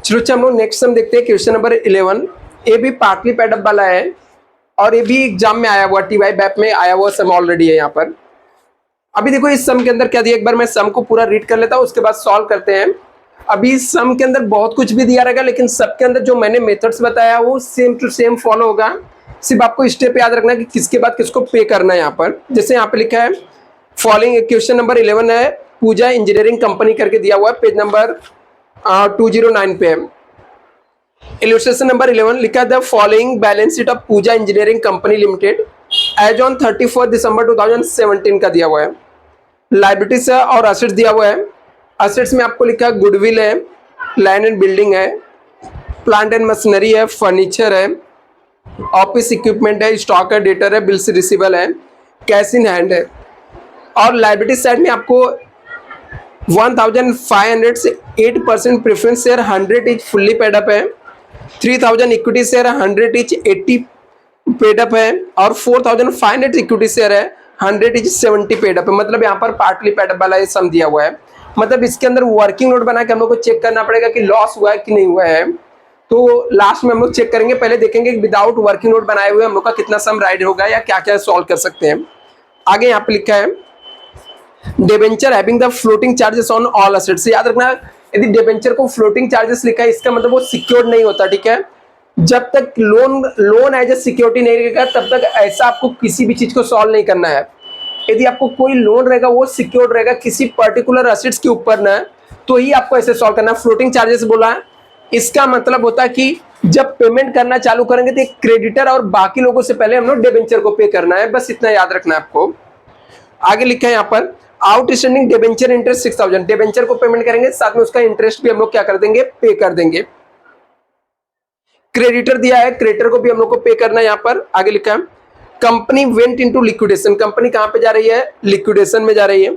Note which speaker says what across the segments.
Speaker 1: चलो अच्छा, हम लोग नेक्स्ट सम देखते हैं, क्वेश्चन नंबर 11। ये भी पार्टली पैडअप वाला है और ये भी एग्जाम में आया हुआ, टीवाई बैप में आया हुआ सम ऑलरेडी है यहाँ पर। अभी देखो इस सम के अंदर क्या दिया, एक बार मैं सम को पूरा रीड कर लेता हूँ, उसके बाद सॉल्व करते हैं। अभी इस सम के अंदर बहुत कुछ भी दिया रहेगा, लेकिन सबके अंदर जो मैंने मेथड्स बताया वो सेम टू सेम फॉलो होगा। सिर्फ आपको स्टेप याद रखना है कि किसके बाद किसको पे करना है। यहाँ पर जैसे यहाँ पे लिखा है फॉलोइंग, क्वेश्चन नंबर 11 है, पूजा इंजीनियरिंग कंपनी करके दिया हुआ है, पेज नंबर 209 पे। इलस्ट्रेशन नंबर 11 लिखा है the following balance sheet of Puja engineering company limited as on 31 December 2017 का दिया हुआ है। लाइबिलिटीज और असेट्स दिया हुआ है। असेट्स में आपको लिखा है गुडविल है, लैंड एंड बिल्डिंग है, प्लांट एंड मशीनरी है, फर्नीचर है, ऑफिस इक्विपमेंट है, स्टॉक है, डेटर है, बिल्स रिसीवेबल है, कैश इन हैंड है। और लाइबिलिटी साइड में आपको 1500 से 8% preference share 100 etch fully paid up है, 3000 equity share 100 etch 80 paid up है, और 4500 इक्विटी शेयर है 100 इच 70 पेड अप है। मतलब यहाँ पर पार्टली पेड अप वाला ये सम दिया हुआ है। मतलब इसके अंदर वर्किंग नोट बना के हम लोग को चेक करना पड़ेगा कि लॉस हुआ है कि नहीं हुआ है। तो लास्ट में हम लोग चेक करेंगे, पहले देखेंगे कि विदाउट वर्किंग नोट बनाए हुए हम लोग का कितना सम राइट होगा या क्या क्या सॉल्व कर सकते हैं। आगे यहाँ पे लिखा है debenture having the floating charges on all assets. याद रखना, यदि डिबेंचर को फ्लोटिंग चार्जेस लिखा है इसका मतलब वो सिक्योर्ड नहीं होता, ठीक है। जब तक लोन एज ए सिक्योरिटी नहीं रहेगा तब तक ऐसा आपको किसी भी चीज को सॉल्व नहीं करना है। यदि आपको कोई लोन रहेगा वो सिक्योर्ड रहेगा किसी पर्टिकुलर असेट्स के ऊपर ना, तो ही आपको ऐसे सॉल्व करना है। फ्लोटिंग चार्जेस बोला है, इसका मतलब होता है कि जब पेमेंट करना चालू करेंगे तो क्रेडिटर और बाकी लोगों से पहले हम लोग डिबेंचर को पे करना है, बस इतना याद रखना है आपको। आगे लिखा है यहाँ पर आउटस्टैंडिंग डिबेंचर इंटरेस्ट 6000, डिबेंचर को पेमेंट करेंगे साथ में उसका इंटरेस्ट भी हम लोग क्या कर देंगे, पे कर देंगे। क्रेडिटर दिया है, क्रेडिटर को भी हम लोग को पे करना है। यहाँ पर आगे लिखा है company went into liquidation, company कहां पे जा रही है, लिक्विडेशन में जा रही है।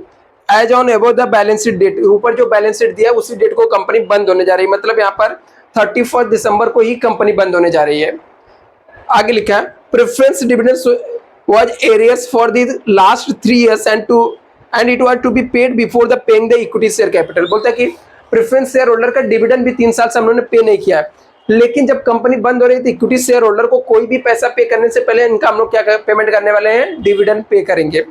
Speaker 1: As on above the balance sheet date, ऊपर जो बैलेंस शीट दिया है उसी डेट को कंपनी बंद होने जा रही है। मतलब यहाँ पर 31 दिसंबर को ही कंपनी बंद होने जा रही है। आगे लिखा है preference dividend was arrears for the last 3 years and it was to be paid before the paying the equity share capital. बोलता है कि प्रेफरेंस शेयर होल्डर का डिविडेंड भी 3 साल से हम लोगों ने पे नहीं किया है, लेकिन जब कंपनी बंद हो रही थी इक्विटी शेयर होल्डर को कोई भी पैसा पे करने से पहले इनका हम लोग क्या पेमेंट करने वाले हैं, डिविडेंड पे करेंगे।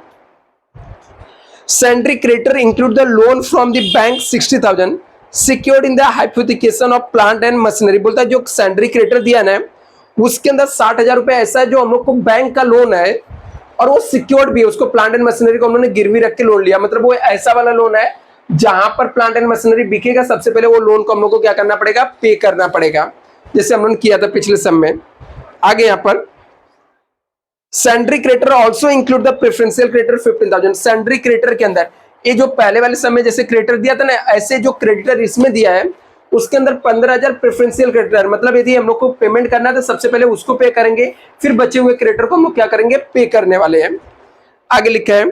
Speaker 1: Sundry creditor include the loan from the bank 60,000 secured in the hypothecation of plant and machinery. बोलता है जो सैंड्री क्रेडिटर दिया ना उसके अंदर 60,000 रुपए ऐसा है जो हम लोग को बैंक का लोन है और वो सिक्योर्ड भी है, उसको प्लांट एंड मशीनरी को हम लोग ने गिरवी रख के लोन लिया। मतलब वो ऐसा वाला लोन है जहां पर प्लांट एंड मशीनरी बिकेगा सबसे पहले वो लोन को हम लोग को क्या करना पड़ेगा, पे करना पड़ेगा, जैसे हम लोगों ने किया था पिछले सम में। आगे यहाँ पर sundry creditor also include the preferential creditor 15,000। Sundry creditor के अंदर ये जो पहले वाले सम में जैसे क्रेडिटर दिया था ना, ऐसे जो क्रेडिटर इसमें दिया है उसके अंदर 15,000 प्रेफरेंशियल क्रेडिटर। मतलब यदि हम लोग को पेमेंट करना है तो सबसे पहले उसको पे करेंगे, फिर बचे हुए क्रेडिटर को हम लोग क्या करेंगे, पे करने वाले हैं। आगे लिखा है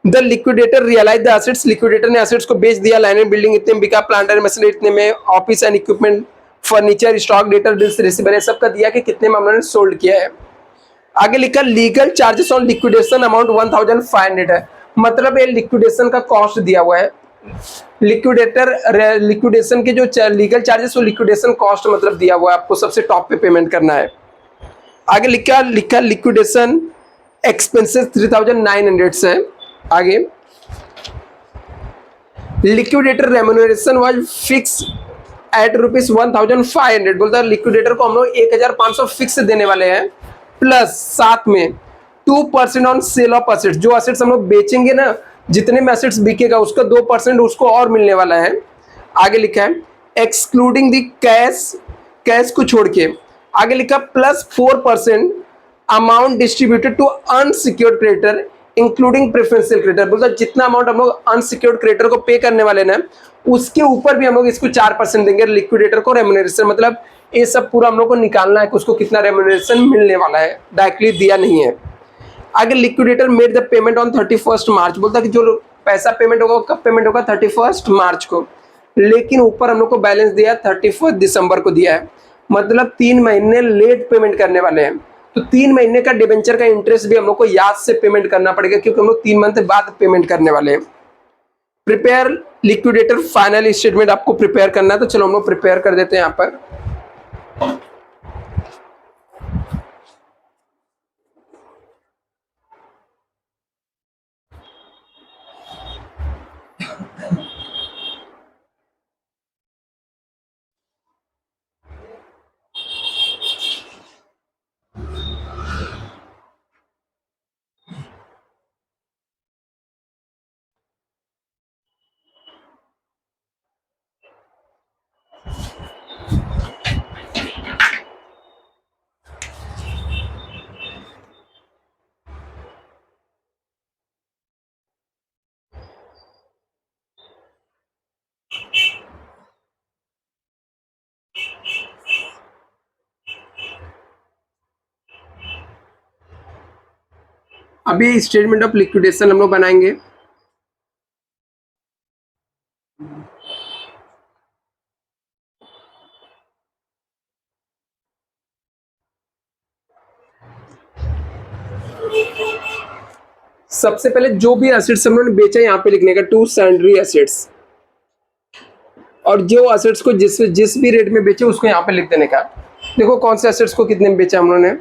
Speaker 1: the liquidator realise the assets, liquidator ने एसेट्स को बेच दिया, लैंड एंड बिल्डिंग इतने में बिका, प्लांट एंड मशीनरी इतने में, office and equipment, furniture, stock, debtor, bills receivable सबका दिया कि कितने में हमने सोल्ड किया है। आगे लिखा legal charges on liquidation amount 1500 है। मतलब ये लिक्विडेशन का कॉस्ट दिया हुआ है। लिक्विडेशन के जो लीगल चार्जेस वो लिक्विडेशन कॉस्ट मतलब दिया हुआ है, आपको सबसे टॉप पे पेमेंट करना है। आगे लिखा लिक्विडेशन एक्सपेंसेस 3900 से। आगे liquidator remuneration was fix eight ₹1500। बोलता है लिक्विडेटर को हम लोग 1500 फिक्स देने वाले हैं, प्लस साथ में 2% ऑन सेल ऑफ असेट्स। जो असेट्स हम लोग बेचेंगे ना, जितने में असेट्स बिकेगा उसका 2% उसको और मिलने वाला है। आगे लिखा है एक्सक्लूडिंग द कैश को छोड़ के। आगे लिखा plus 4% amount distributed to unsecured creditor including preferential creditor. बोलता जितना अमाउंट हम लोग अनसिक्योर्ड क्रेडिटर को पे करने वाले ना उसके ऊपर भी हम लोग इसको 4% देंगे लिक्विडेटर को रेम्यूनरेशन। मतलब ये सब पूरा हम लोग को निकालना है कि उसको कितना रेम्यूनरेशन मिलने वाला है, डायरेक्टली दिया नहीं है। आगे liquidator made the payment on 31 मार्च। बोलता कि जो पैसा पेमेंट होगा कब पेमेंट होगा, 31 मार्च को, लेकिन ऊपर हम लोग को बैलेंस दिया 31 दिसंबर को दिया है। मतलब 3 महीने लेट पेमेंट करने वाले हैं। तो 3 महीने का डिबेंचर का इंटरेस्ट भी हम लोग को याद से पेमेंट करना पड़ेगा क्योंकि हम लोग 3 मंथ बाद पेमेंट करने वाले हैं। प्रिपेयर लिक्विडेटर फाइनल स्टेटमेंट आपको प्रिपेयर करना है, तो चलो हम लोग प्रिपेयर कर देते हैं यहाँ पर। अभी स्टेटमेंट ऑफ लिक्विडेशन हम लोग बनाएंगे। सबसे पहले जो भी एसेट्स हम लोगों ने बेचा यहाँ पे लिखने का, टू सैंड्री एसेट्स, और जो एसेट्स को जिस जिस भी रेट में बेचे उसको यहाँ पे लिख देने का। देखो कौन से एसेट्स को कितने में बेचा हम लोगों ने।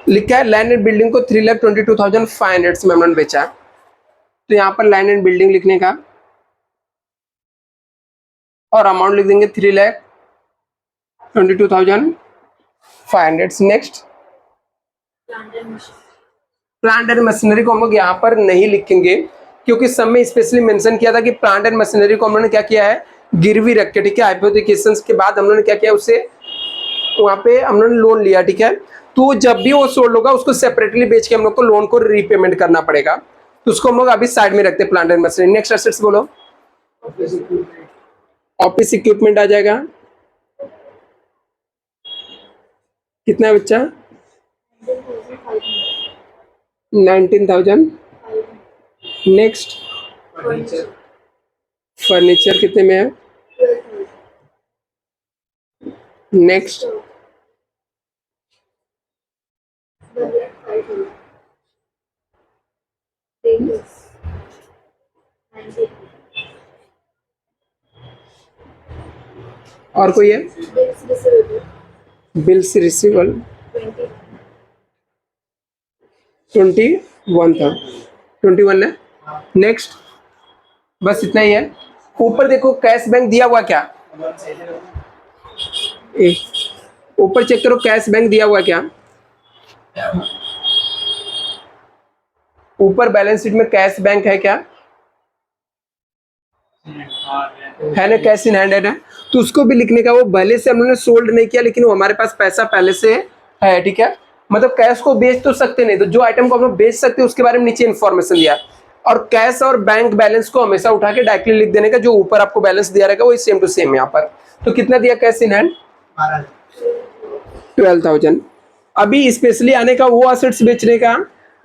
Speaker 1: लिखा है लैंड एंड बिल्डिंग को 3,22,500 में हम लोगों ने बेचा, तो यहाँ पर लैंड एंड बिल्डिंग लिखने का और अमाउंट लिख देंगे 3,22,500। नेक्स्ट, प्लांट एंड मशीनरी को हम लोग यहाँ पर नहीं लिखेंगे, क्योंकि सब में स्पेशली मेंशन किया था कि प्लांट एंड मशीनरी को हम लोगों ने क्या किया है, गिरवी रख के, ठीक है। हाइपोथेकेशंस के बाद हम लोगों ने क्या किया, उससे वहाँ पे हम लोगों ने लोन लिया, ठीक है। तो जब भी वो सोल्ड होगा उसको सेपरेटली बेच के हम लोग को लोन को रीपेमेंट करना पड़ेगा, तो उसको हम लोग अभी साइड में रखते हैं, plant and machinery. Next assets बोलो। ऑफिस इक्विपमेंट आ जाएगा, कितना है बच्चा, 19,000। नेक्स्ट, फर्नीचर कितने में है। नेक्स्ट, और कोई है, बिल्स रिसीवेबल 21 है। नेक्स्ट, बस इतना ही है। ऊपर देखो कैश बैंक दिया हुआ क्या, ऊपर चेक करो कैश बैंक दिया हुआ क्या, ऊपर बैलेंस शीट में कैश बैंक है क्या, है ना, कैश इन हैंड है ना, तो उसको भी लिखने का। वो भले से हम लोगों ने सोल्ड नहीं किया, लेकिन वो हमारे पास पैसा पहले से है, ठीक है। मतलब कैश को बेच तो सकते नहीं, तो जो आइटम को हम लोग बेच सकते हैं उसके बारे में नीचे इन्फॉर्मेशन दिया, और कैश और बैंक बैलेंस को हमेशा उठा के डायरेक्टली लिख देने का, जो ऊपर आपको बैलेंस दिया रहेगा वही सेम टू सेम यहाँ पर। तो कितना दिया कैश इन हैंड, 12,000। अभी स्पेशली आने का वो एसेट्स बेचने का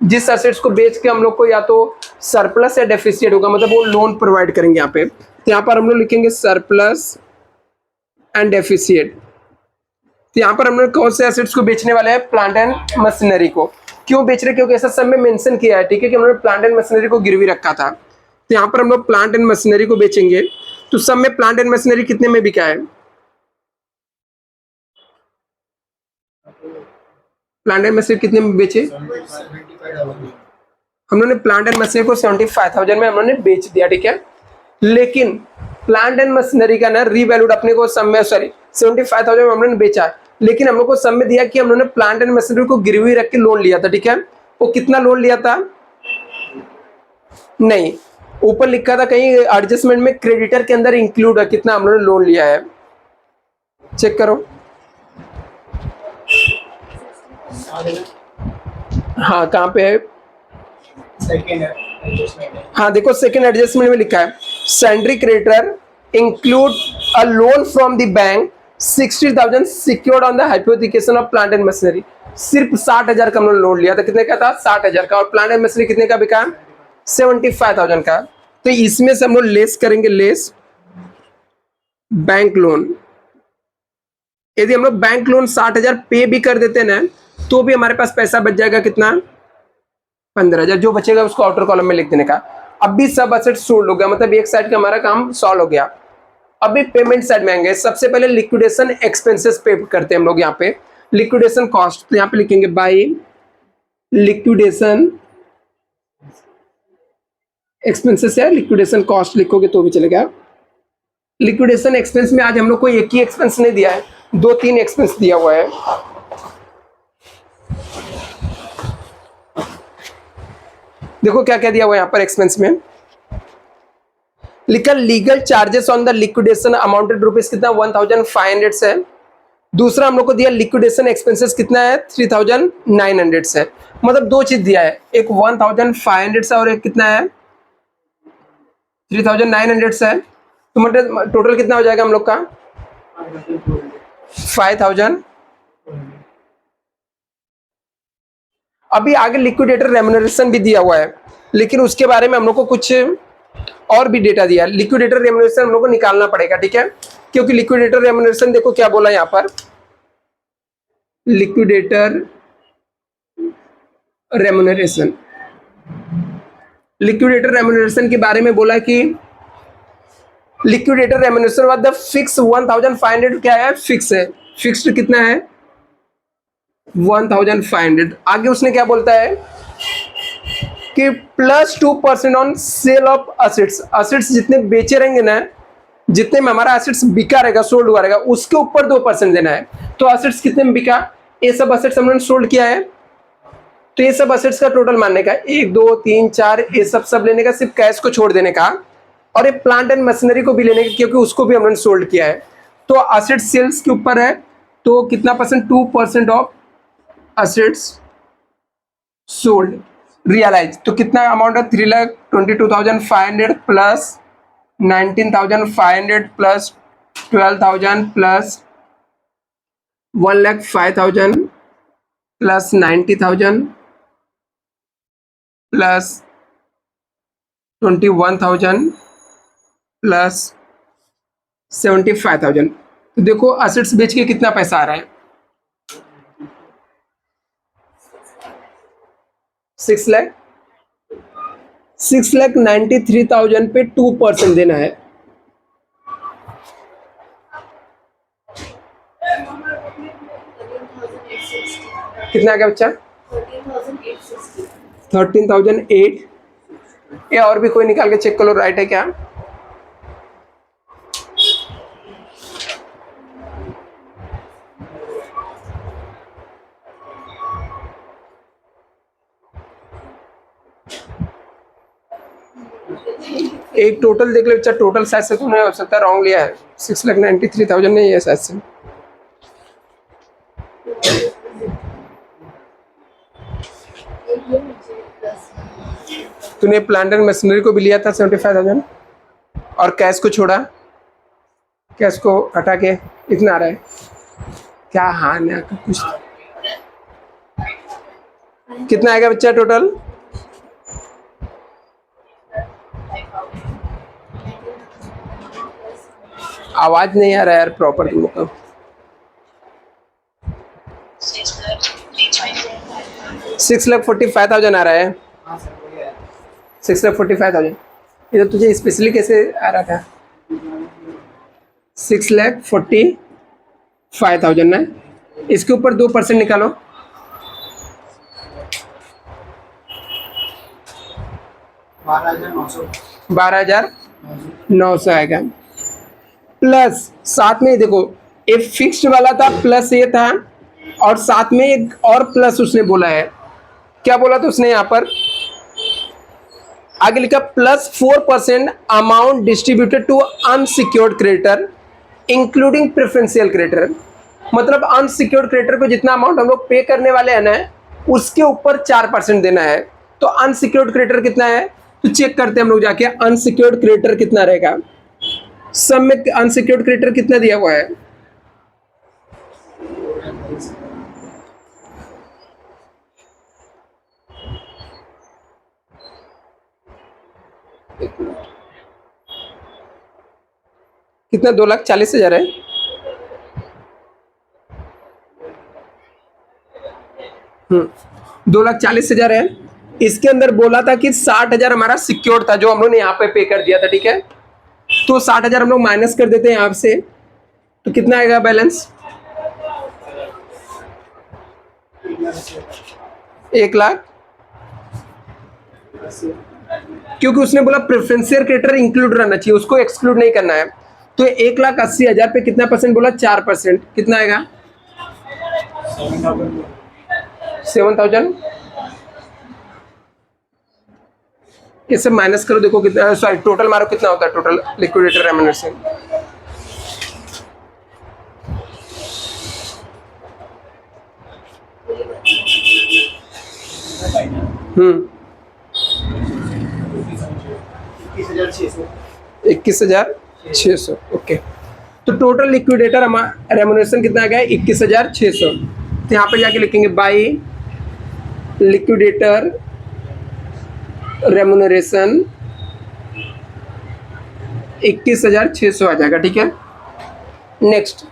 Speaker 1: जिस एसेट्स को बेच के हम लोग को या तो सरप्लस या डेफिसिएट होगा, मतलब वो लोन प्रोवाइड करेंगे यहाँ पे। तो यहाँ पर हम लोग लिखेंगे सरप्लस एंड डेफिसिएट। तो यहाँ पर हम लोग कौन से एसेट्स को बेचने वाले हैं, प्लांट एंड मशीनरी को। क्यों बेच रहे, क्योंकि ऐसा सब में मेंशन किया है, ठीक है, कि हम लोग प्लांट एंड मशीनरी को गिरवी रखा था। तो यहाँ पर हम लोग प्लांट एंड मशीनरी को बेचेंगे। तो सब में प्लांट एंड मशीनरी कितने में बिका है, प्लांट एंड मशीनरी कितने में बेचे, हम लोगों ने प्लांट एंड मशीनरी को 75,000 में हम लोगों ने बेच दिया, ठीक है। लेकिन प्लांट एंड मशीनरी का ना रीवैल्यूड अपने को सब में, सॉरी 75,000 में हम लोगों ने बेचा, लेकिन हम लोग को सब में दिया कि हम लोगों ने प्लांट एंड मशीनरी को गिरवी रख के लोन लिया था, ठीक है। वो कितना लोन लिया था, नहीं, ऊपर लिखा था कहीं एडजस्टमेंट में क्रेडिटर के अंदर इंक्लूड है कितना हम लोगों ने लोन लिया है, चेक करो। हाँ कहाँ पे है, हाँ देखो सेकेंड एडजस्टमेंट में लिखा है sundry creditor include a loan from the bank 60,000 secured on the hypothecation of plant and machinery. सिर्फ 60,000 का हम लोग लोन लिया था, कितने का था, 60,000 का, और प्लांट एंड मशीनरी कितने का बिका, 75,000 का। तो इसमें से हम लोग लेस करेंगे, लेस बैंक लोन। यदि हम लोग बैंक लोन 60,000 पे भी कर देते ना, तो भी हमारे पास पैसा बच जाएगा कितना, 15,000, जो बचेगा उसको आउटर कॉलम में लिख देने का। अब भी सब असेट सोल्ड हो गया, मतलब एक साइड का हमारा काम सॉल्व हो गया। अभी पेमेंट साइड में आएंगे। सबसे पहले लिक्विडेशन एक्सपेंसेस पे करते हैं हम लोग यहाँ पे। लिक्विडेशन कॉस्ट, तो यहाँ पे लिखेंगे बाई लिक्विडेशन एक्सपेंसेस है, लिक्विडेशन कॉस्ट लिखोगे तो भी चलेगा। लिक्विडेशन एक्सपेंस में आज हम लोग को एक ही एक्सपेंस नहीं दिया है, 2-3 एक्सपेंस दिया हुआ है। देखो क्या क्या दिया हुआ है यहाँ पर एक्सपेंस में। लिखा legal charges on the liquidation amounted rupees कितना 1500 से। दूसरा हम लोग को दिया लिक्विडेशन एक्सपेंसेस कितना है 3900 से। मतलब दो चीज दिया है, एक 1500 से और एक कितना है 3900 से। तो मतलब टोटल कितना हो जाएगा हम लोग का 5000। अभी आगे लिक्विडेटर रेम्युनरेशन भी दिया हुआ है, लेकिन उसके बारे में हम लोग को कुछ और भी डेटा दिया है। लिक्विडेटर रेम्युनरेशन हम लोग को निकालना पड़ेगा, ठीक है, क्योंकि लिक्विडेटर रेम्युनरेशन देखो क्या बोला यहां पर। लिक्विडेटर रेम्युनरेशन, लिक्विडेटर रेम्युनरेशन के बारे में बोला कि liquidator remuneration was the fix 1500 क्या है, फिक्स है, फिक्स्ड कितना है 1500। आगे उसने क्या बोलता है कि +2% on sale of assets. Assets जितने बेचे रहेंगे ना, जितने में हमारा असेट्स बिका रहेगा, सोल्ड हुआ रहेगा, उसके ऊपर 2% देना है। तो असेट्स कितने में बिका, ये सब असेट्स हमने सोल्ड किया है, तो ये सब असेट्स का टोटल मानने का 1 2 3 4 ये सब लेने का, सिर्फ कैश को छोड़ देने का। और ये प्लांट एंड मशीनरी को भी लेने का, क्योंकि उसको भी हमने सोल्ड किया है। तो असेट सेल्स के ऊपर है, तो कितना percent 2% of assets sold realise. तो कितना अमाउंट है 3,22,500 plus 19,500 plus 12,000 plus 1,05,000 plus 90,000 plus 21,000 plus 75,000। तो देखो असेट्स बेच के कितना पैसा आ रहा है 6,93,000 पे 2% देना है। कितना आ गया बच्चा 13,800। या और भी कोई निकाल के चेक करो राइट है क्या। एक टोटल देख ले बच्चा, टोटल शायद से तुमने हो सकता है रॉन्ग लिया है, 6,93,000 नहीं है शायद से। तूने प्लांट एंड मशीनरी को भी लिया था 75,000 और कैश को छोड़ा, कैश को हटा के इतना आ रहा है क्या। हाँ ना कुछ कितना आएगा बच्चा टोटल, आवाज नहीं आ रहा है यार प्रॉपर तुम लोग का। 6,45,000 आ रहा है, 6,45,000। इधर तुझे स्पेशली कैसे आ रहा था 6,45,000 ना। इसके ऊपर 2% निकालो, 12,900 आएगा। प्लस साथ में देखो ये फिक्स्ड वाला था, प्लस ये था, और साथ में एक और प्लस उसने बोला है। क्या बोला था उसने यहाँ पर आगे लिखा +4% amount distributed to unsecured creditor including preferential creditor. मतलब अनसिक्योर्ड क्रेडिटर को जितना अमाउंट हम लोग पे करने वाले हैं ना, उसके ऊपर 4% देना है। तो अनसिक्योर्ड क्रेडिटर कितना है तो चेक करते हैं हम लोग जाके, अनसिक्योर्ड क्रेडिटर कितना रहेगा। सब में अनसिक्योर्ड क्रेडिटर कितना दिया हुआ है, कितना 2,40,000 है। हम्म 2,40,000 है। इसके अंदर बोला था कि 60,000 हमारा सिक्योर्ड था जो हम लोगों ने यहाँ पे पे कर दिया था, ठीक है। तो 60,000 हम लोग माइनस कर देते हैं यहाँ से, तो कितना आएगा बैलेंस? 1,00,000, क्योंकि उसने बोला प्रेफरेंशियल क्रेडिटर इंक्लूड रहना चाहिए, उसको एक्सक्लूड नहीं करना है। तो 1,80,000 पे कितना परसेंट बोला? 4%, कितना आएगा? 7,000। ये सब माइनस करो, देखो कितना, सॉरी टोटल मारो कितना होता है टोटल लिक्विडेटर रेम्युनरेशन। हम्म 21,600। ओके, तो टोटल लिक्विडेटर हमारा रेम्युनरेशन कितना आ गया? 21,600। तो यहाँ पे जाके लिखेंगे बाई लिक्विडेटर रेम्युनरेशन 21,600 आ जाएगा, ठीक है। नेक्स्ट,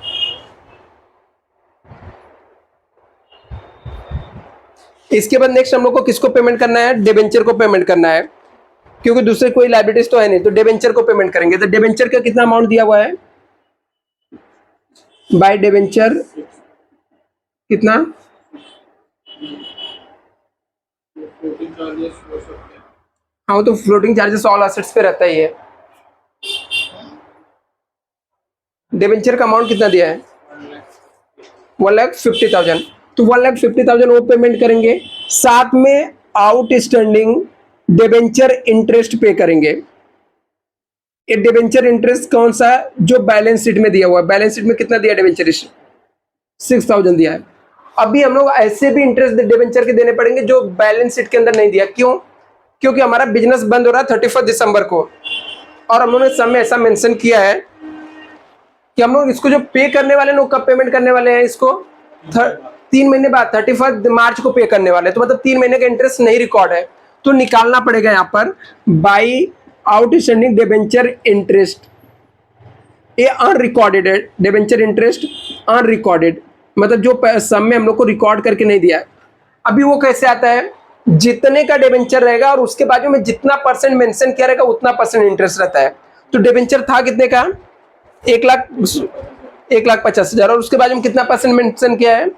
Speaker 1: इसके बाद नेक्स्ट हम लोग को किसको पेमेंट करना है? डिबेंचर को पेमेंट करना है, क्योंकि दूसरे कोई लायबिलिटीज तो है नहीं, तो डिबेंचर को पेमेंट करेंगे। तो डिबेंचर का कितना अमाउंट दिया हुआ है? बाय डिबेंचर कितना? हाँ, तो फ्लोटिंग चार्जेस ऑल एसेट्स पे रहता ही है। डिबेंचर का अमाउंट कितना दिया है? 1,50,000। तो 1,50,000 वो पेमेंट करेंगे, साथ में आउटस्टैंडिंग डिबेंचर इंटरेस्ट पे करेंगे। ये डिबेंचर इंटरेस्ट कौन सा? जो बैलेंस शीट में दिया हुआ है। बैलेंस शीट में कितना दिया डिबेंचर? 6,000 दिया है। अभी हम लोग ऐसे भी इंटरेस्ट डिबेंचर के देने पड़ेंगे जो बैलेंस शीट के अंदर नहीं दिया। क्यों? क्योंकि हमारा बिजनेस बंद हो रहा है 31 दिसंबर को, और हम लोगों ने सब में ऐसा मेंशन किया है कि हम लोग इसको जो पे करने वाले हैं, कब पेमेंट करने वाले हैं? इसको 3 महीने बाद 31 मार्च को पे करने वाले हैं। तो मतलब 3 महीने का इंटरेस्ट नहीं रिकॉर्ड है, तो निकालना पड़ेगा यहाँ पर बाई आउटस्टैंडिंग डिबेंचर इंटरेस्ट। ये अनरिकॉर्डेड है, डिबेंचर इंटरेस्ट अनरिकॉर्डेड, मतलब जो सम में हम लोग को रिकॉर्ड करके नहीं दिया है। अभी वो कैसे आता है? जितने का डिबेंचर रहेगा और उसके बाजू में जितना परसेंट मेंशन किया रहेगा उतना परसेंट इंटरेस्ट रहता है। तो डिबेंचर था कितने का? 1,50,000, और उसके बाजू में कितना परसेंट मेंशन किया है?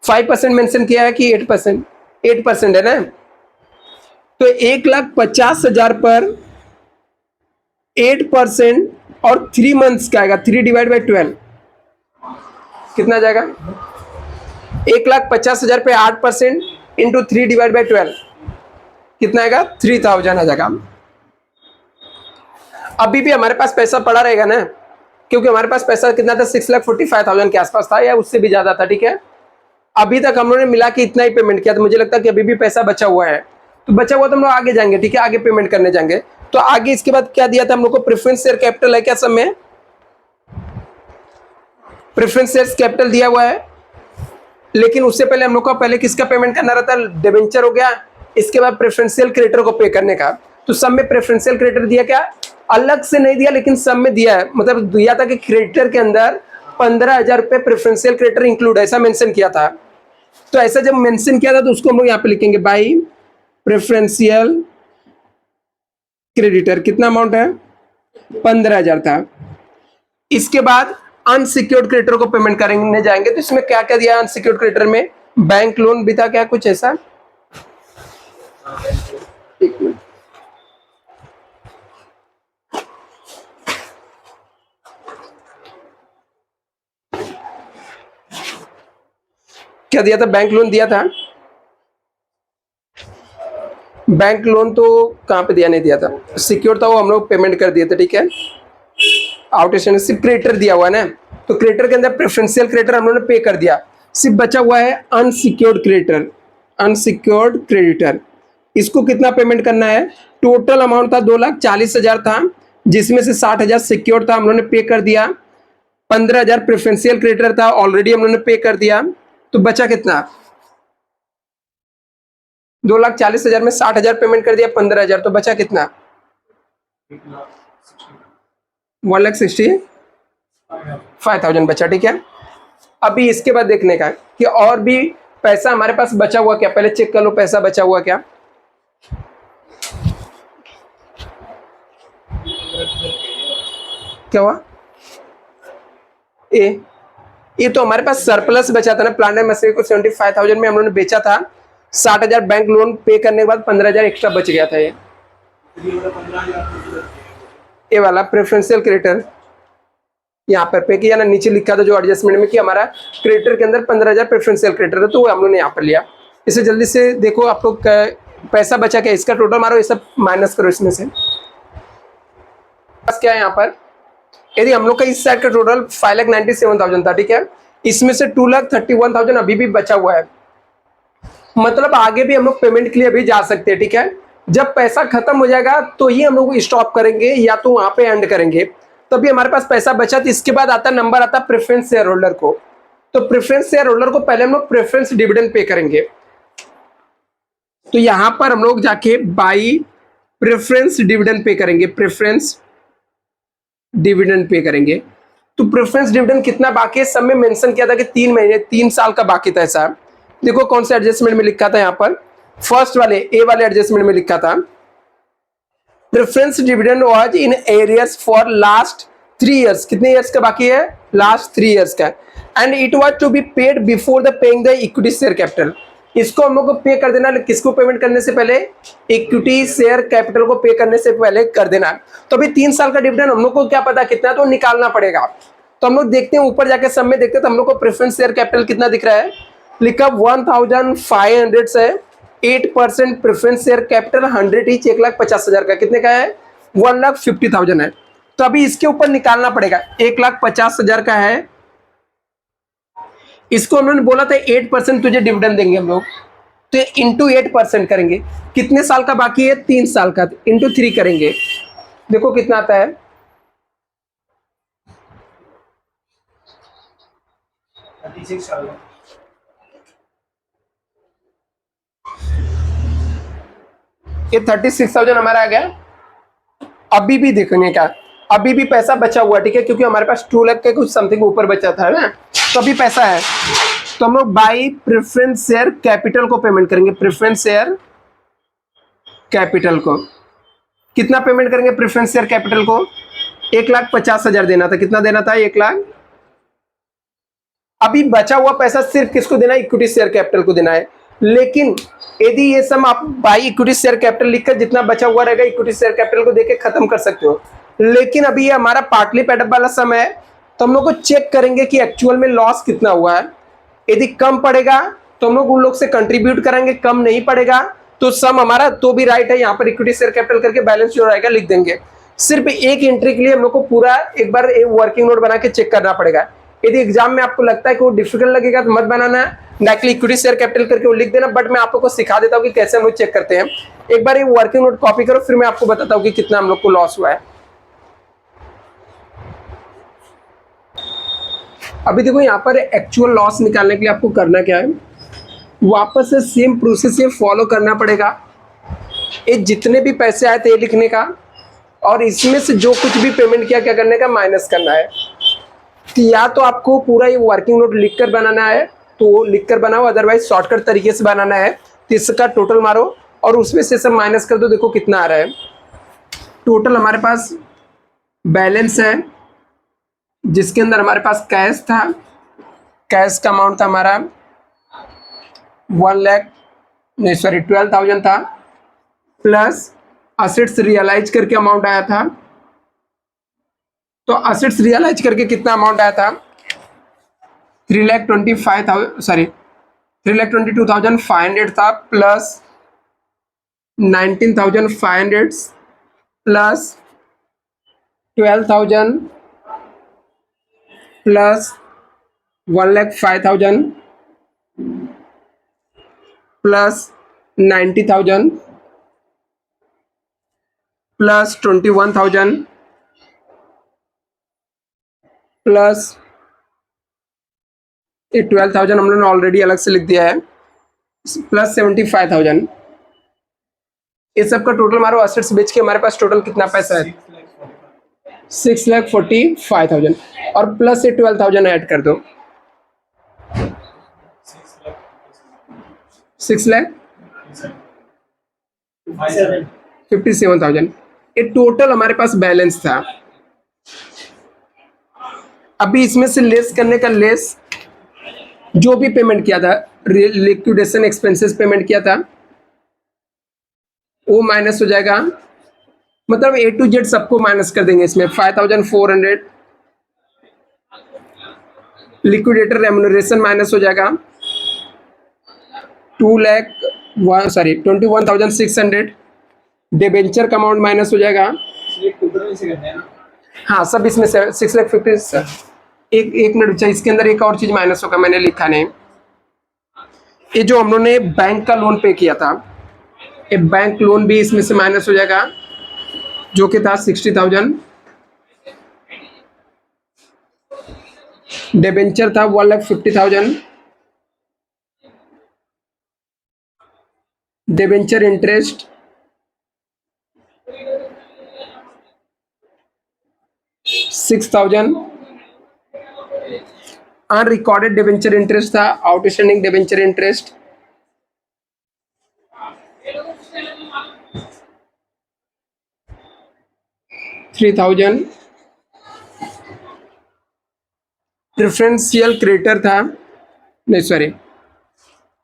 Speaker 1: 5% मेंशन किया है कि 8%? 8% है ना। तो 1,50,000 पर 8% और 3 मंथ्स का आएगा, 3 डिवाइड बाई 12 कितना आ जाएगा? 1,50,000 पे 8% इंटू 3 डिवाइड बाई 12 कितना आएगा? 3,000 आ जाएगा। अभी भी हमारे पास पैसा पड़ा रहेगा ना, क्योंकि हमारे पास पैसा कितना था? 6,45,000 के आसपास था, या उससे भी ज्यादा था, ठीक है। अभी तक हम लोगों ने मिला के इतना ही पेमेंट किया, तो मुझे लगता है कि अभी भी पैसा बचा हुआ है। तो बचा हुआ तो हम लोग आगे जाएंगे, ठीक है, आगे पेमेंट करने जाएंगे। तो आगे इसके बाद क्या दिया था हम लोग को? प्रेफरेंस शेयर कैपिटल है क्या सब में? प्रेफरेंस शेयर कैपिटल दिया हुआ है, लेकिन उससे पहले हम लोग को पहले किसका पेमेंट करना रहता है? डिबेंचर हो गया, इसके बाद प्रेफरेंशियल क्रेडिटर को पे करने का। तो सब में प्रेफरेंशियल क्रेडिटर दिया क्या? अलग से नहीं दिया, लेकिन सब में दिया है। मतलब दिया था कि क्रेडिटर के अंदर 15,000 रुपये प्रेफरेंशियल क्रेडिटर इंक्लूड, ऐसा मेंशन किया था। तो ऐसा जब मेंशन किया था तो उसको हम लोग यहाँ पे लिखेंगे बाई प्रेफरेंशियल क्रेडिटर। कितना अमाउंट है? 15,000 था। इसके बाद अनसिक्योर्ड क्रेडिटर को पेमेंट करने जाएंगे, तो इसमें क्या क्या दिया? अनसिक्योर्ड क्रेडिटर में बैंक लोन भी था क्या, कुछ ऐसा? एक मिनट, क्या दिया था? बैंक लोन दिया था। बैंक लोन तो कहां पे दिया? नहीं दिया था। सिक्योर था, वो हम लोग पेमेंट कर दिए थे, ठीक है। आउटस्टैंडिंग सिर्फ क्रेडिटर दिया हुआ है ना, तो क्रेडिटर के अंदर प्रेफरेंशियल क्रेडिटर हम लोगों ने पे कर दिया। सिर्फ बचा हुआ है अनसिक्योर्ड क्रेडिटर, अनसिक्योर्ड क्रेडिटर। इसको कितना पेमेंट करना है? टोटल अमाउंट था 2,40,000 था, जिसमें से 60,000 सिक्योर था, हम लोगों ने पे कर दिया। 15,000 प्रेफरेंशियल क्रेडिटर था, ऑलरेडी हम लोगों ने पे कर दिया। तो बचा कितना? 2,40,000 में 60,000 पेमेंट कर दिया, 15,000, तो बचा कितना? 1,65,000 बचा, ठीक है। अभी इसके बाद देखने का कि और भी पैसा हमारे पास बचा हुआ क्या, पहले चेक कर लो पैसा बचा हुआ क्या। क्या हुआ? ए, ये तो हमारे पास सरप्लस बचा था ना, प्लांट एंड मशीनरी को 75,000 में हम लोगों ने बेचा था, 60,000 बैंक लोन पे करने के बाद 15,000 एक्स्ट्रा बच गया था। ये वाला प्रेफरेंशियल क्रेडिटर यहाँ पर पे किया ना, नीचे लिखा था जो एडजस्टमेंट में कि हमारा क्रेडिटर के अंदर 15,000 प्रेफरेंशियल क्रेडिटर है, तो वो हम लोगों ने यहाँ पर लिया। इसे जल्दी से देखो आप लोग पैसा बचा क्या, इसका टोटल मारो, ये सब माइनस करो इसमें से। क्या है यहाँ पर, यदि हम लोग का इस साइड का टोटल 5,97,000 था, ठीक है, इसमें से 2,31,000 अभी भी बचा हुआ है, मतलब आगे भी हम लोग पेमेंट के लिए अभी जा सकते हैं, ठीक है। जब पैसा खत्म हो जाएगा तो ही हम लोग स्टॉप करेंगे या तो वहां पे एंड करेंगे, तभी हमारे पास पैसा बचा। तो इसके बाद आता नंबर आता प्रेफरेंस शेयर होल्डर को, तो प्रेफरेंस शेयर होल्डर को पहले हम लोग प्रेफरेंस डिविडेंड पे करेंगे। तो यहां पर हम लोग जाके बाई प्रेफरेंस डिविडेंड पे करेंगे, प्रेफरेंस डिविडेंड पे करेंगे। तो प्रेफरेंस डिविडेंड कितना बाकी है, सब में मेंशन किया था कि 3 महीने 3 साल का बाकी था। ऐसा देखो कौन से एडजस्टमेंट में लिखा था, यहाँ पर फर्स्ट वाले ए वाले एडजस्टमेंट में लिखा था preference dividend was in arrears for last 3 years. कितने इयर्स का बाकी है, लास्ट 3 इयर्स का, and it was to be paid before the paying the equity share capital. इसको हम लोग को पे कर देना, किसको पेमेंट करने से पहले, इक्विटी शेयर कैपिटल को पे करने से पहले कर देना। तो अभी 3 साल का डिविडेंड हम लोग को क्या पता कितना, तो निकालना पड़ेगा। तो हम लोग देखते हैं ऊपर जाके सब में देखते हैं, तो हम लोग को प्रेफरेंस शेयर कैपिटल कितना दिख रहा है, लिखा 1,500 से 8% प्रेफरेंस शेयर कैपिटल 100 ईच 1,50,000 का, कितने का है, 1,50,000 है। तो अभी इसके ऊपर निकालना पड़ेगा, 1,50,000 का है, इसको उन्होंने बोला था 8% तुझे डिविडेंड देंगे हम लोग, तो इंटू 8% करेंगे। कितने साल का बाकी है, 3 साल का, इंटू 3 करेंगे, देखो कितना आता है, 36 साल। ये 36,000 हमारा आ गया। अभी भी देखने का, अभी भी पैसा बचा हुआ, ठीक है, क्योंकि हमारे पास 2 लाख के कुछ समथिंग ऊपर बचा था ना, तो अभी पैसा है। तो हम लोग बाई प्रेफरेंस शेयर कैपिटल को पेमेंट करेंगे, प्रेफरेंस शेयर कैपिटल को कितना पेमेंट करेंगे, प्रेफरेंस शेयर कैपिटल को 1,50,000 देना था, कितना देना था, 1 लाख। अभी बचा हुआ पैसा सिर्फ किसको देना है, इक्विटी शेयर कैपिटल को देना है। लेकिन यदि ये सम आप बाई इक्विटी शेयर कैपिटल लिखकर जितना बचा हुआ रहेगा इक्विटी शेयर कैपिटल को देके खत्म कर सकते हो, लेकिन अभी ये हमारा पार्टली पेडअप वाला सम है, तो हम लोग को चेक करेंगे कि एक्चुअल में लॉस कितना हुआ है। यदि कम पड़ेगा तो हम लोग उन लोग से कंट्रीब्यूट करेंगे, कम नहीं पड़ेगा तो सम हमारा तो भी राइट है, यहाँ पर इक्विटी शेयर कैपिटल करके बैलेंस जो रहेगा लिख देंगे। सिर्फ एक एंट्री के लिए हम लोग को पूरा एक बार वर्किंग नोट बना के चेक करना पड़ेगा। यदि एग्जाम में आपको लगता है कि वो डिफिकल्ट लगेगा तो मत बनाना, डायरेक्टली इक्विटी शेयर कैपिटल करके वो लिख देना, बट मैं आप लोग को सिखा देता हूँ कि कैसे हम लोग चेक करते हैं। एक बार ये वर्किंग नोट कॉपी करो, फिर मैं आपको बताता हूँ कि कितना हम लोग को लॉस हुआ है। अभी देखो यहाँ पर एक्चुअल लॉस निकालने के लिए आपको करना क्या है, वापस से सेम प्रोसेस से फॉलो करना पड़ेगा। ये जितने भी पैसे आए थे लिखने का, और इसमें से जो कुछ भी पेमेंट किया क्या करने का, माइनस करना है। कि या तो आपको पूरा ये वर्किंग नोट लिखकर बनाना है तो लिखकर बनाओ, अदरवाइज शॉर्टकट तरीके से बनाना है, तो इसका टोटल मारो और उसमें से सब माइनस कर दो, देखो कितना आ रहा है। टोटल हमारे पास बैलेंस है जिसके अंदर हमारे पास कैश था, कैश का अमाउंट था हमारा 12,000 था, प्लस असेट्स रियलाइज करके अमाउंट आया था। तो असेट्स रियलाइज करके कितना अमाउंट आया था, 3,22,500 था, plus 19,500 plus 12,000 plus 1,05,000 plus 90,000 plus 21,000 plus 12,000 हम लोगों ने ऑलरेडी अलग से लिख दिया है, प्लस 75,000। इस सब का टोटल मारो, असेट्स बेच के हमारे पास टोटल कितना पैसा है, 6,45,000, और प्लस से 12,000 ऐड कर दो, 6 लाख 57,000। ये टोटल हमारे पास बैलेंस था। अभी इसमें से लेस करने का लेस, जो भी पेमेंट किया था, लिक्विडेशन एक्सपेंसेस पेमेंट किया था, वो माइनस हो जाएगा। मतलब ए टू जेड सबको माइनस कर देंगे इसमें। 5,400 लिक्विडेटर रेम्यूनरेशन माइनस हो जाएगा। 21,600 डिबेंचर का अमाउंट माइनस हो जाएगा। हाँ, सब इसमें से 6,50,000। एक मिनट बच्चा, इसके अंदर एक और चीज माइनस होगा, मैंने लिखा नहीं। ये जो हम लोगों ने बैंक का लोन पे किया था, ये बैंक लोन भी इसमें से माइनस हो जाएगा, जो कि था 60,000। डिबेंचर था 1,50,000। Debenture interest 6,000। Unrecorded debenture interest था, outstanding debenture interest 3,000। Preferential creditor था, नहीं सॉरी,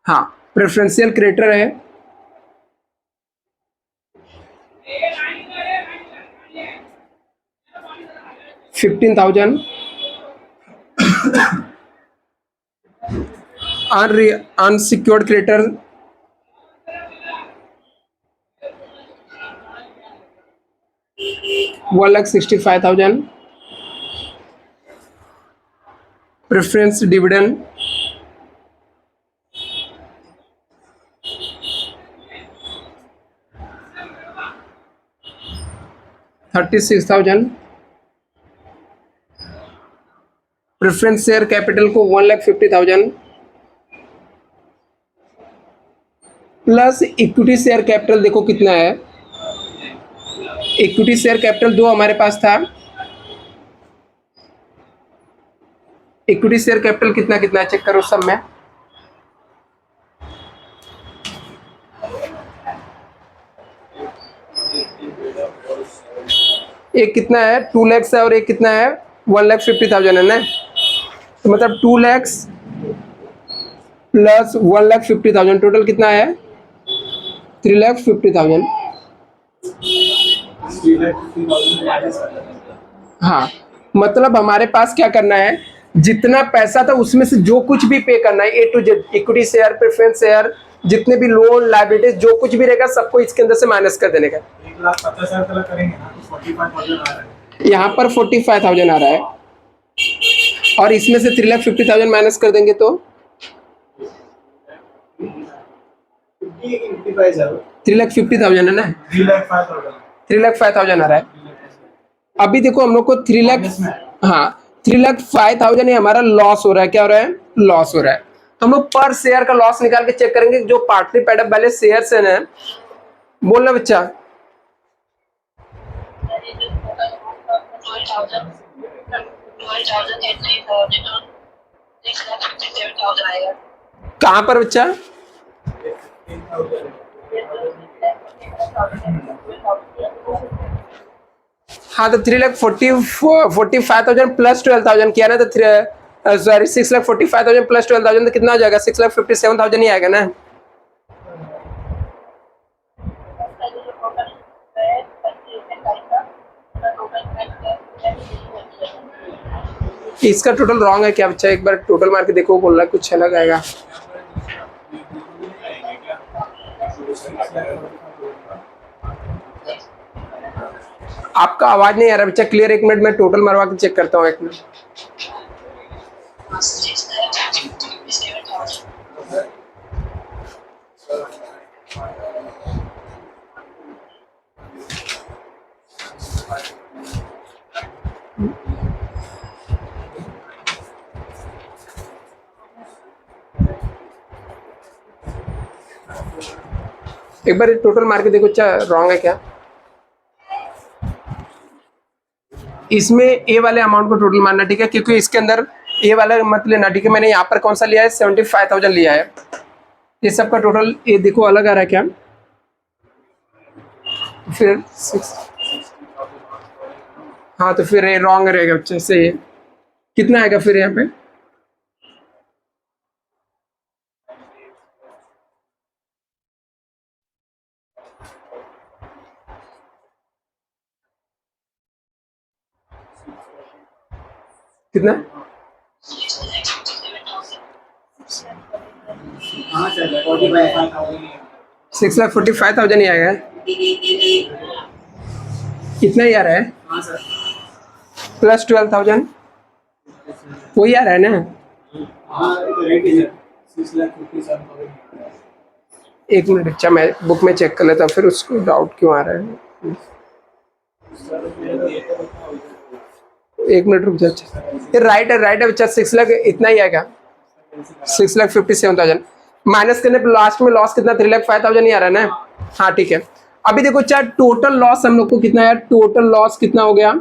Speaker 1: हाँ प्रेफरेंशियल क्रेडिटर है 15,000। Unsecured creditor 1,65,000। Preference dividend 36,000। Preference share capital को 1,50,000 प्लस इक्विटी शेयर कैपिटल। देखो कितना है, इक्विटी शेयर कैपिटल 2 हमारे पास था। इक्विटी शेयर कैपिटल कितना कितना है, चेक करो सब में। एक कितना है, 2 लाख है, और एक कितना है 1,50,000 है ना। तो मतलब 2 लाख प्लस 1,50,000 टोटल कितना है 3,50,000। हाँ, मतलब हमारे पास क्या करना है, जितना पैसा था उसमें से जो कुछ भी पे करना है, A to Z, equity share, preference share, जितने भी लोन लायबिलिटीज जो कुछ भी रहेगा सबको इसके अंदर से माइनस कर देने का।
Speaker 2: 1,50,000 करेंगे ना तो 45,000 आ रहा है।
Speaker 1: यहाँ पर 45,000 आ रहा है, और इसमें से 3,50,000 माइनस कर देंगे तो 3,50,000 है ना। 3,05,000 आ रहा है। अभी देखो हम लोग को 3 लाख, हाँ 3,05,000 हमारा लॉस हो रहा है। क्या हो रहा है, लॉस हो रहा है। तो हम लोग पर शेयर का लॉस निकाल के चेक करेंगे, जो पार्टली पेड अप वाले शेयर्स है ना। बोलना बच्चा, कहाँ पर बच्चा, हाँ तो 3,45,000 प्लस 12,000 किया ना, तो सॉरी 6,45,000 प्लस 12,000 तो कितना आ जाएगा, 6,57,000 ही आएगा ना। इसका टोटल रॉन्ग है क्या बच्चा, एक बार टोटल मार के देखो, बोल रहा कुछ अलग आएगा। आपका आवाज नहीं आ रहा बच्चा क्लियर, एक मिनट में टोटल मरवा के चेक करता हूँ, एक मिनट। एक बार टोटल मार के देखो, अच्छा रॉन्ग है क्या। इसमें ए वाले अमाउंट को टोटल मारना, ठीक है, क्योंकि इसके अंदर ए वाला मत लेना, ठीक है। मैंने यहाँ पर कौन सा लिया है, 75,000 लिया है। ये सबका टोटल ये देखो अलग आ रहा है क्या, फिर 6, हाँ तो फिर ये रॉन्ग रहेगा बच्चे से। कितना आएगा फिर यहाँ पे? कितना?
Speaker 2: हाँ सर 45,000
Speaker 1: 6,45,000 ही आएगा। इतना ही आ रहा है
Speaker 2: हाँ सर
Speaker 1: प्लस 12,000 वही आ रहा है ना?
Speaker 2: हाँ राइट है सर 6,57,000
Speaker 1: एक मिनट अच्छा मैं बुक में चेक कर लेता हूँ, फिर उसको डाउट क्यों आ रहा है। एक मिनट रुक जा। अच्छा ये राइट है बच्चा, 6 लाख इतना ही आएगा, 6,57,000 माइनस करने पर लास्ट में लॉस कितना 3,05,000 ही आ रहा है ना? हाँ ठीक है। अभी देखो अच्छा टोटल लॉस हम लोग को कितना है, टोटल लॉस कितना हो गया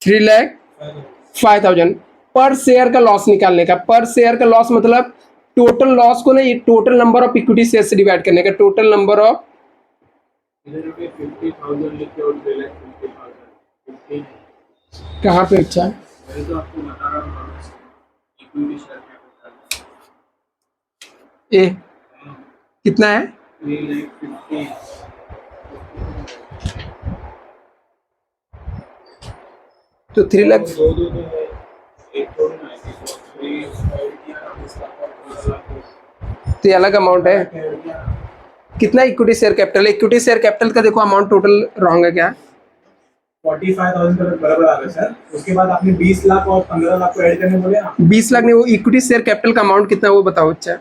Speaker 1: 3,05,000। पर शेयर का लॉस निकालने का, पर शेयर का लॉस मतलब टोटल लॉस को ना ये total number of equity share से डिवाइड करने का, टोटल नंबर ऑफ।
Speaker 2: इधर पे 50,000 लिखे और 3,50,000
Speaker 1: कहाँ पे अच्छा
Speaker 2: वही तो आपको बता रहा हूँ इक्विटी शेयर कैपिटल
Speaker 1: ए कितना है?
Speaker 2: 3,50,000
Speaker 1: तो 3 लाख
Speaker 2: दो दो दो है एक थोड़ी ना है तो 3 ऐड किया ना इसका 15,00,000
Speaker 1: तो ये अलग अमाउंट है।
Speaker 2: ऐड किया
Speaker 1: कितना equity share capital? Equity share capital का देखो अमाउंट टोटल रॉन्ग है क्या?
Speaker 2: 45,000 का बराबर आ रहा है सर। उसके बाद आपने 20 लाख और 15 लाख को ऐड करने बोले ना
Speaker 1: 20 लाख नहीं, वो इक्विटी शेयर कैपिटल का अमाउंट कितना है वो बताओ। अच्छा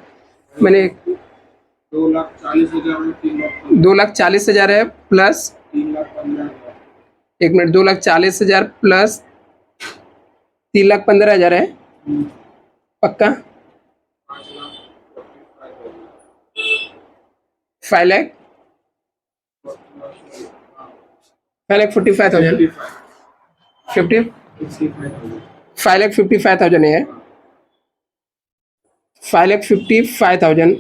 Speaker 1: मैंने
Speaker 2: 2,40,000 और 3,00,000
Speaker 1: 2,40,000 है प्लस
Speaker 2: 3,15,000
Speaker 1: एक मिनट 2,40,000 प्लस 3,15,000 है पक्का? 5 लाख 5,45,000 50 5,55,000 है 5,55,000।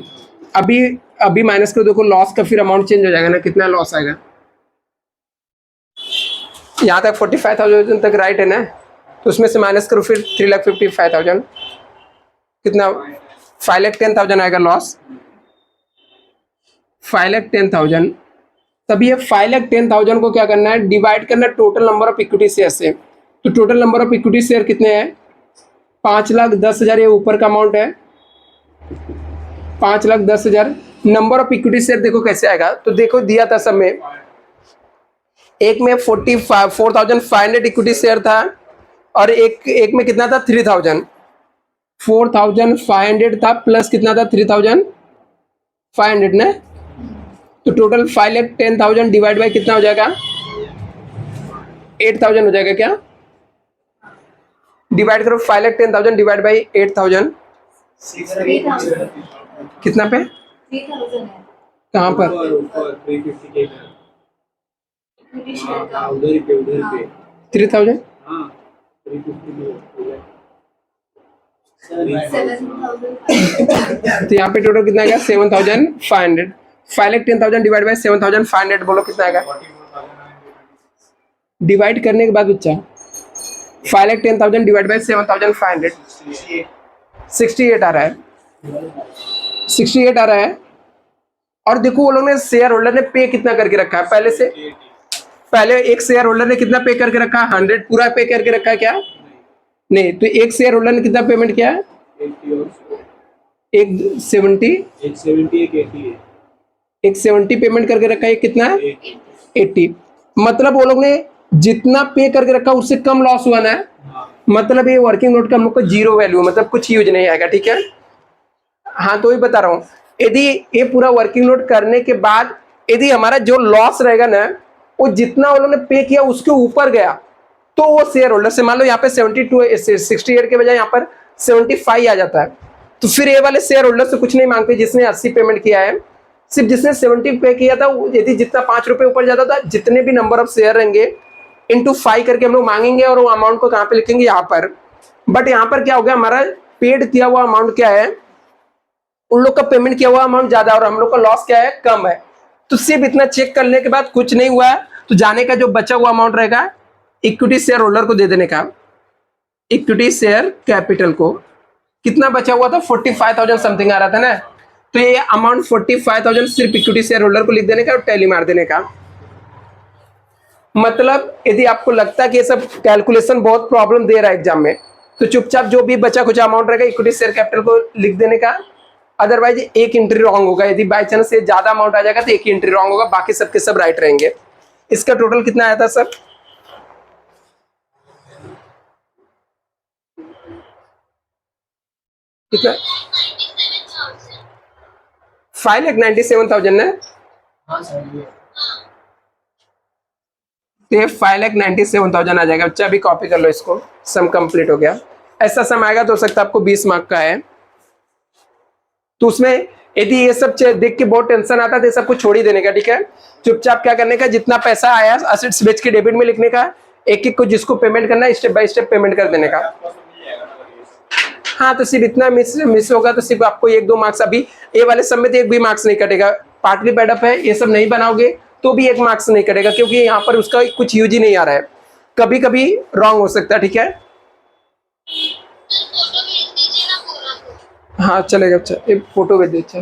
Speaker 1: अभी अभी माइनस कर देखो लॉस का फिर अमाउंट चेंज हो जाएगा ना, कितना लॉस आएगा। यहाँ तक 45,000 तक राइट है ना, तो उसमें से माइनस करो फिर 3,55,000 कितना 5,10,000 आएगा लॉस 5,10,000। तभी ये 5,10,000 को क्या करना है, डिवाइड करना है total number of equity share से। तो total number of equity share कितने हैं 5,10,000, ये ऊपर का अमाउंट है 5,10,000। नंबर ऑफ इक्विटी शेयर देखो कैसे आएगा, तो देखो दिया था सब में, एक में 4,500 इक्विटी शेयर था और एक में कितना था 3,000। 4,500 था प्लस कितना था 3,500 ना, तो टोटल 5,10,000 डिवाइड बाई कितना हो जाएगा 8,000 हो जाएगा क्या? डिवाइड करो 5,10,000 डिवाइड बाई 8,000 कितना पे
Speaker 3: 3,000 है
Speaker 1: कहाँ पर?
Speaker 2: ऊपर 350 के
Speaker 3: इक्विटी शेयर का
Speaker 2: उधर पे
Speaker 1: 3,000
Speaker 2: हाँ 350
Speaker 3: 7,500
Speaker 1: तो यहाँ पे टोटल कितना आएगा 7,500। 5,10,000 डिवाइड बाई 7,500 बोलो कितना आएगा? डिवाइड करने के बाद बच्चा 5,10,000 डिवाइड बाई 7,500 68 आ रहा है 68 आ रहा है। और देखो वो लोग ने शेयर होल्डर ने पे कितना करके रखा है पहले से, पहले एक शेयर होल्डर ने कितना पे करके रखा है 100 पूरा पे करके रखा है क्या? नहीं, तो एक शेयर होल्डर ने कितना पेमेंट किया है?
Speaker 2: 80 और
Speaker 1: एक 70
Speaker 2: एक 70 एक 80 है
Speaker 1: एक 70 पेमेंट करके रखा है, कितना है 80। मतलब वो लोग ने जितना पे करके रखा उससे कम लॉस हुआ ना, मतलब ये वर्किंग नोट का हम लोग को जीरो वैल्यू, मतलब कुछ यूज नहीं आएगा। ठीक है, हाँ तो ही बता रहा हूँ, यदि ये पूरा वर्किंग नोट करने के बाद यदि हमारा जो लॉस रहेगा ना वो जितना वो लोग ने पे किया उसके ऊपर गया, तो वो शेयर होल्डर से मान लो यहाँ पे 68 के बजाय यहाँ पर 75 आ जाता है, तो फिर ये वाले शेयर होल्डर से कुछ नहीं मांगते जिसने 80 पेमेंट किया है, सिर्फ जिसने 70 पे किया था, यदि जितना 5 रुपए ऊपर जाता था, जितने भी नंबर ऑफ शेयर रहेंगे इंटू 5 करके हम लोग मांगेंगे और वो अमाउंट को कहाँ पे लिखेंगे यहाँ पर। बट यहाँ पर क्या हो गया, हमारा पेड किया हुआ अमाउंट क्या है, उन लोग का पेमेंट किया हुआ अमाउंट ज्यादा और हम लोग का लॉस क्या है कम है, तो सिर्फ इतना चेक करने के बाद कुछ नहीं हुआ तो जाने का जो बचा हुआ अमाउंट रहेगा इक्विटी शेयर होल्डर को दे देने का। इक्विटी शेयर कैपिटल को कितना बचा हुआ था 45,000 समथिंग आ रहा था ना, तो ये अमाउंट 45,000 सिर्फ इक्विटी शेयर होल्डर को लिख देने का और टैली मार देने का। मतलब यदि आपको लगता है कि ये सब कैलकुलेशन बहुत प्रॉब्लम दे रहा है एग्जाम में, तो चुपचाप जो भी बचा कुछ अमाउंट रहेगा इक्विटी शेयर कैपिटल को लिख देने का। अदरवाइज एक एंट्री रॉन्ग होगा, यदि बाई चांस से ज्यादा अमाउंट आ जाएगा तो एक ही एंट्री रॉन्ग होगा, बाकी सबके सब राइट रहेंगे। इसका टोटल कितना आया था सर? कितना? 5,97,000 ना?
Speaker 2: हाँ सर ये
Speaker 1: तो ये 5,97,000 आ जाएगा। बच्चा अभी कॉपी कर लो इसको, सम कंप्लीट हो गया। ऐसा सम आएगा तो हो सकता है आपको 20 मार्क का है। तो उसमें यदि ये सब देख के बहुत टेंशन आता है तो ये सब कुछ छोड़ ही देने का, ठीक है। चुपचाप क्या करने का, जितना पैसा आया असेट्स बेच के डेबिट में लिखने का, एक एक को जिसको पेमेंट करना है स्टेप बाय स्टेप पेमेंट कर देने का।
Speaker 2: आपको सब मिल जाएगा ना अगर ये सब।
Speaker 1: हाँ, तो सिर्फ इतना मिस होगा तो सिर्फ आपको 1-2 मार्क्स, अभी ये वाले सब में तो एक भी मार्क्स नहीं कटेगा। पार्टली पेड अप है, ये सब नहीं बनाओगे तो भी 1 मार्क्स नहीं कटेगा, क्योंकि यहाँ पर उसका कुछ यूज ही नहीं आ रहा है। कभी कभी रॉन्ग हो सकता है, ठीक है। हाँ चलेगा। अच्छा, एक फोटो भेज दीजिए।